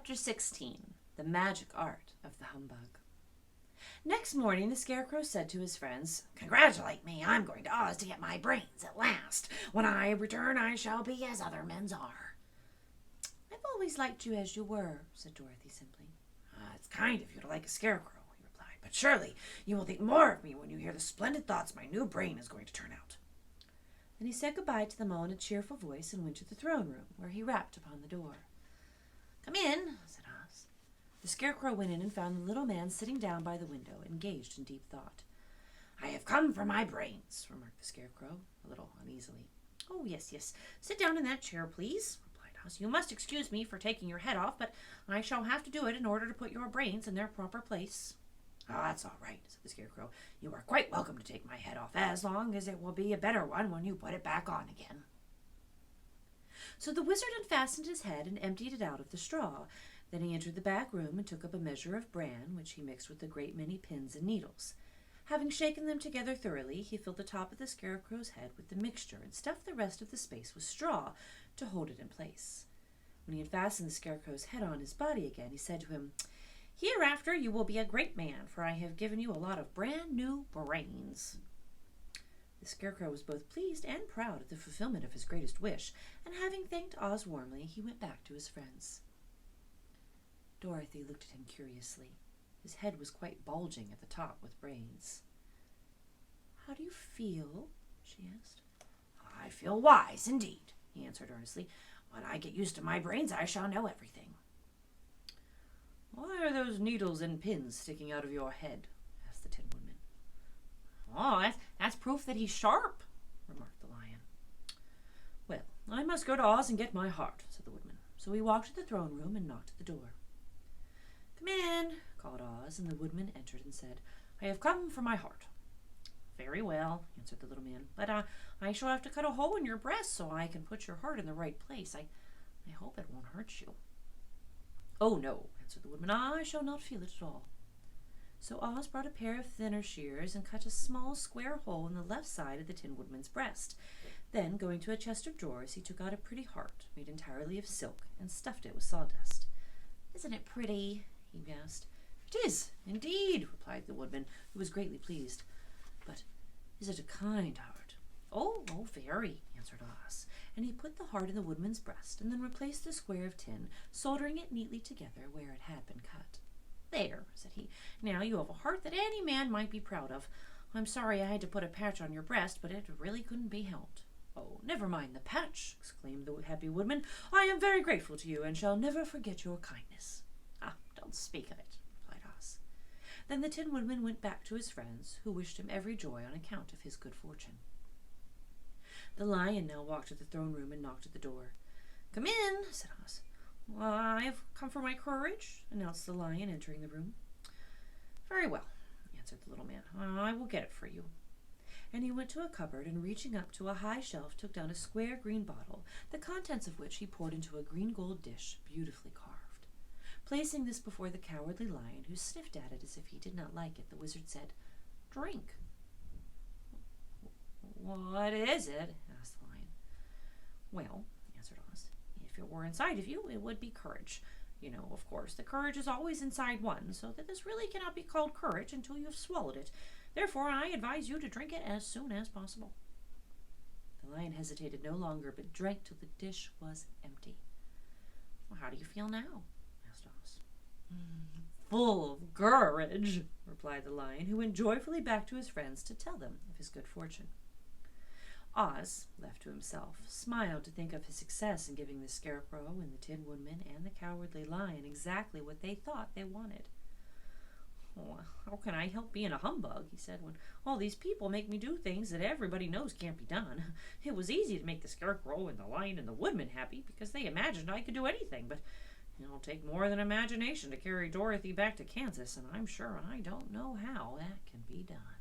Chapter 16. The Magic Art of the Humbug. Next morning, the Scarecrow said to his friends, "Congratulate me, I'm going to Oz to get my brains at last. When I return, I shall be as other men's are." "I've always liked you as you were," said Dorothy simply. "It's kind of you to like a scarecrow," he replied, "but surely you will think more of me when you hear the splendid thoughts my new brain is going to turn out." Then he said goodbye to them all in a cheerful voice and went to the throne room, where he rapped upon the door. "Come in," said Oz. The Scarecrow went in and found the little man sitting down by the window, engaged in deep thought. "I have come for my brains," remarked the Scarecrow, a little uneasily. "Oh, yes, yes. Sit down in that chair, please," replied Oz. "You must excuse me for taking your head off, but I shall have to do it in order to put your brains in their proper place." "That's all right," said the Scarecrow. "You are quite welcome to take my head off, as long as it will be a better one when you put it back on again." So the wizard unfastened his head and emptied it out of the straw. Then he entered the back room and took up a measure of bran, which he mixed with a great many pins and needles. Having shaken them together thoroughly, he filled the top of the Scarecrow's head with the mixture and stuffed the rest of the space with straw to hold it in place. When he had fastened the Scarecrow's head on his body again, he said to him, "Hereafter you will be a great man, for I have given you a lot of brand new brains." The Scarecrow was both pleased and proud at the fulfillment of his greatest wish, and having thanked Oz warmly, he went back to his friends. Dorothy looked at him curiously. His head was quite bulging at the top with brains. "How do you feel?" she asked. "I feel wise, indeed," he answered earnestly. "When I get used to my brains, I shall know everything." "Why are those needles and pins sticking out of your head?" asked the Tin Woodman. "Oh, that's proof that he's sharp," remarked the Lion. "Well, I must go to Oz and get my heart," said the Woodman. So he walked to the throne room and knocked at the door. "Come in," called Oz, and the Woodman entered and said, "I have come for my heart." "Very well," answered the little man, "but I shall have to cut a hole in your breast so I can put your heart in the right place. I hope it won't hurt you." "Oh, no," answered the Woodman, "I shall not feel it at all." So Oz brought a pair of thinner shears and cut a small square hole in the left side of the Tin Woodman's breast. Then, going to a chest of drawers, he took out a pretty heart made entirely of silk and stuffed it with sawdust. "Isn't it pretty?" he asked. "It is, indeed," replied the Woodman, who was greatly pleased. "But is it a kind heart?" Oh, very," answered Oz, and he put the heart in the Woodman's breast and then replaced the square of tin, soldering it neatly together where it had been cut. "There," said he. "Now you have a heart that any man might be proud of. I'm sorry I had to put a patch on your breast, but it really couldn't be helped." "Oh, never mind the patch," exclaimed the happy Woodman. "I am very grateful to you and shall never forget your kindness." "Ah, don't speak of it," replied Oz. Then the Tin Woodman went back to his friends, who wished him every joy on account of his good fortune. The Lion now walked to the throne room and knocked at the door. "Come in," said Oz. "I have come for my courage," announced the Lion, entering the room. "Very well," answered the little man. "I will get it for you." And he went to a cupboard and, reaching up to a high shelf, took down a square green bottle, the contents of which he poured into a green gold dish, beautifully carved. Placing this before the Cowardly Lion, who sniffed at it as if he did not like it, the wizard said, "Drink." "What is it?" asked the Lion. "Well," answered Oz, "if it were inside of you, it would be courage. You know, of course, the courage is always inside one, so that this really cannot be called courage until you have swallowed it. Therefore, I advise you to drink it as soon as possible." The Lion hesitated no longer, but drank till the dish was empty. "Well, how do you feel now?" asked Oz. "Full of courage," replied the Lion, who went joyfully back to his friends to tell them of his good fortune. Oz, left to himself, smiled to think of his success in giving the Scarecrow and the Tin Woodman and the Cowardly Lion exactly what they thought they wanted. "Oh, how can I help being a humbug," he said, "when all these people make me do things that everybody knows can't be done? It was easy to make the Scarecrow and the Lion and the Woodman happy because they imagined I could do anything, but it'll take more than imagination to carry Dorothy back to Kansas, and I'm sure I don't know how that can be done."